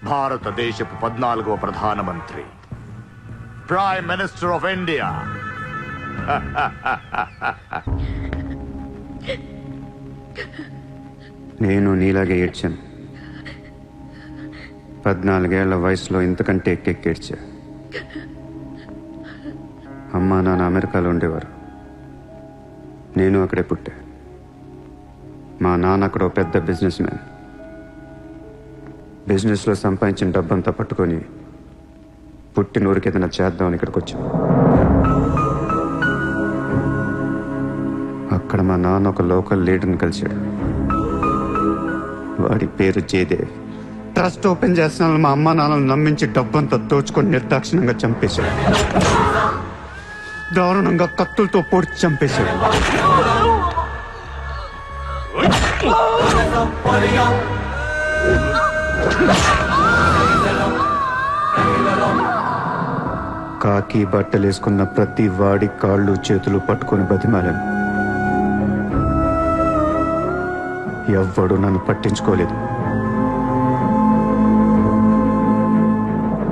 భారతదేశపు 14వ ప్రధానమంత్రి, prime minister of India. నేను నీలాగే ఏడ్చాను. 14 ఏళ్ల వయసులో ఇంతకంటే ఎక్కెక్కేడ్చా. అమ్మా నాన్న అమెరికాలో ఉండేవారు. నేను అక్కడే పుట్టా. మా నాన్న అక్కడ పెద్ద బిజినెస్ మ్యాన్. బిజినెస్లో సంపాదించిన డబ్బంతా పట్టుకొని పుట్టిన ఊరికి ఏదైనా చేద్దామని ఇక్కడికి వచ్చాం. అక్కడ మా నాన్న ఒక లోకల్ లీడర్ని కలిశాడు. వాడి పేరు జయదేవ్. ట్రస్ట్ ఓపెన్ చేస్తున్నాను మా అమ్మ నాన్నలు నమ్మించి డబ్బంతా దోచుకొని నిర్దాక్షిణంగా చంపేశాడు. దారుణంగా కత్తులతో పొడిచి చంపేశాడు. కాకి బట్టలేసుకున్న ప్రతి వాడి కాళ్ళు చేతులు పట్టుకొని బతిమాలను. ఎవ్వడు నన్ను పట్టించుకోలేదు.